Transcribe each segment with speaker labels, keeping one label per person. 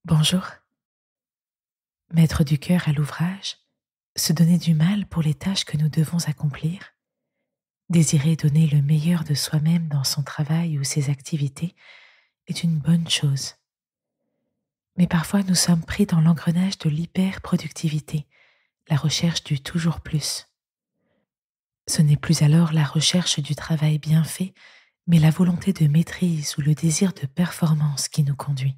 Speaker 1: Bonjour. Mettre du cœur à l'ouvrage, se donner du mal pour les tâches que nous devons accomplir, désirer donner le meilleur de soi-même dans son travail ou ses activités est une bonne chose. Mais parfois nous sommes pris dans l'engrenage de l'hyper-productivité, la recherche du toujours plus. Ce n'est plus alors la recherche du travail bien fait, mais la volonté de maîtrise ou le désir de performance qui nous conduit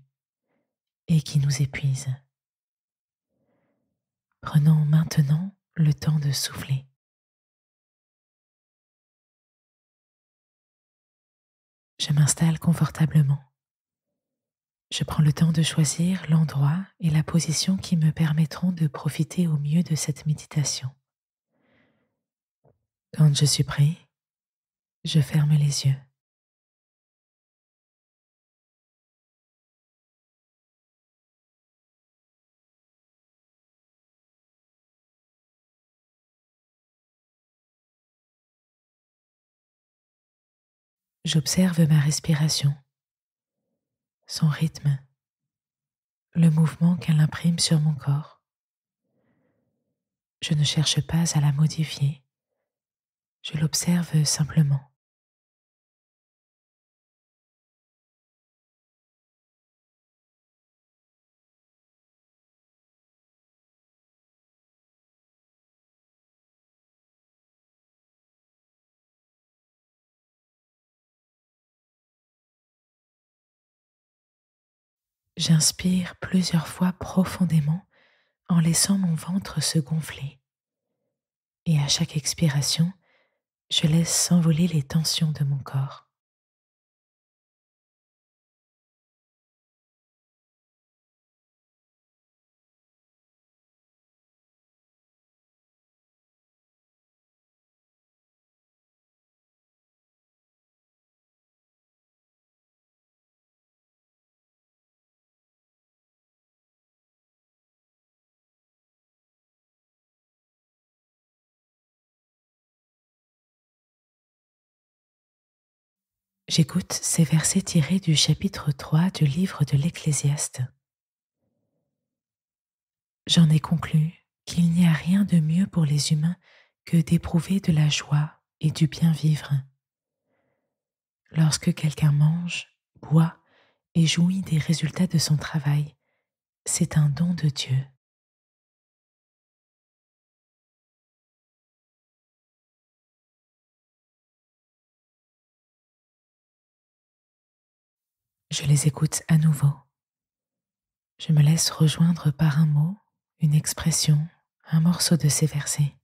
Speaker 1: et qui nous épuise. Prenons maintenant le temps de souffler. Je m'installe confortablement. Je prends le temps de choisir l'endroit et la position qui me permettront de profiter au mieux de cette méditation. Quand je suis prêt, je ferme les yeux. J'observe ma respiration, son rythme, le mouvement qu'elle imprime sur mon corps. Je ne cherche pas à la modifier, je l'observe simplement. J'inspire plusieurs fois profondément en laissant mon ventre se gonfler. Et à chaque expiration, je laisse s'envoler les tensions de mon corps. J'écoute ces versets tirés du chapitre 3 du livre de l'Ecclésiaste. J'en ai conclu qu'il n'y a rien de mieux pour les humains que d'éprouver de la joie et du bien vivre. Lorsque quelqu'un mange, boit et jouit des résultats de son travail, c'est un don de Dieu. Je les écoute à nouveau. Je me laisse rejoindre par un mot, une expression, un morceau de ces versets.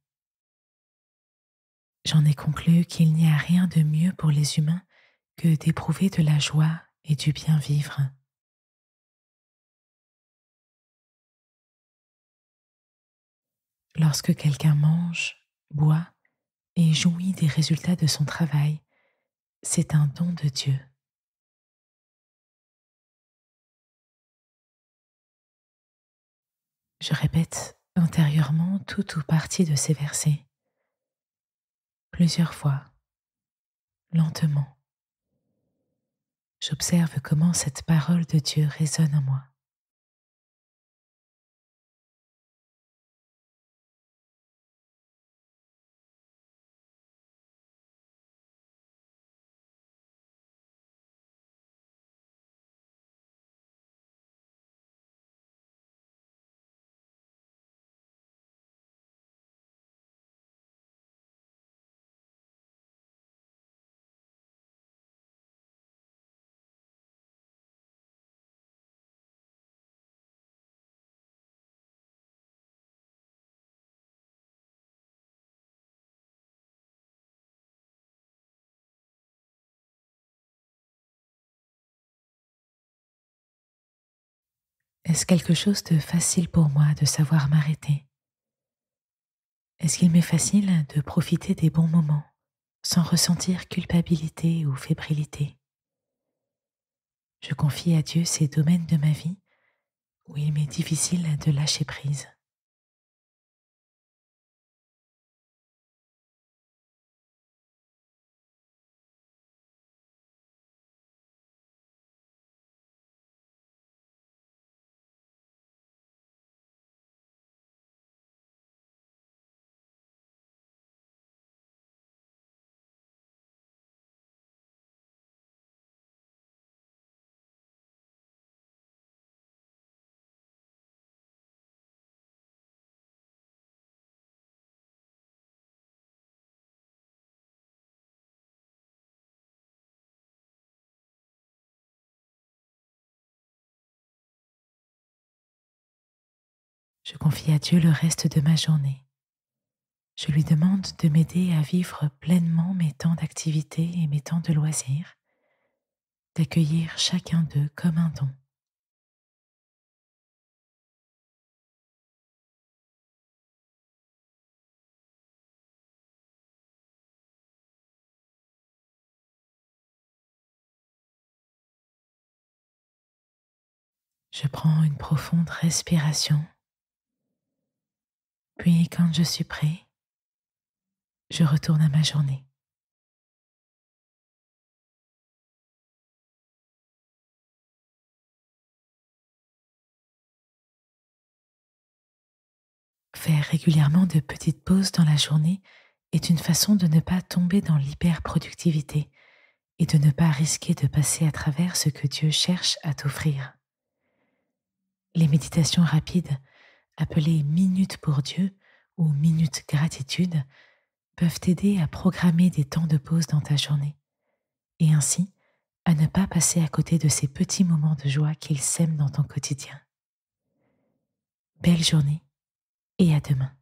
Speaker 1: J'en ai conclu qu'il n'y a rien de mieux pour les humains que d'éprouver de la joie et du bien vivre. Lorsque quelqu'un mange, boit et jouit des résultats de son travail, c'est un don de Dieu. Je répète intérieurement tout ou partie de ces versets, plusieurs fois, lentement. J'observe comment cette parole de Dieu résonne en moi. Est-ce quelque chose de facile pour moi de savoir m'arrêter? Est-ce qu'il m'est facile de profiter des bons moments sans ressentir culpabilité ou fébrilité? Je confie à Dieu ces domaines de ma vie où il m'est difficile de lâcher prise. Je confie à Dieu le reste de ma journée. Je lui demande de m'aider à vivre pleinement mes temps d'activité et mes temps de loisirs, d'accueillir chacun d'eux comme un don. Je prends une profonde respiration, puis quand je suis prêt, je retourne à ma journée. Faire régulièrement de petites pauses dans la journée est une façon de ne pas tomber dans l'hyperproductivité et de ne pas risquer de passer à travers ce que Dieu cherche à t'offrir. Les méditations rapides, appelées minutes pour Dieu ou minutes gratitude, peuvent t'aider à programmer des temps de pause dans ta journée et ainsi à ne pas passer à côté de ces petits moments de joie qu'il sème dans ton quotidien. Belle journée et à demain.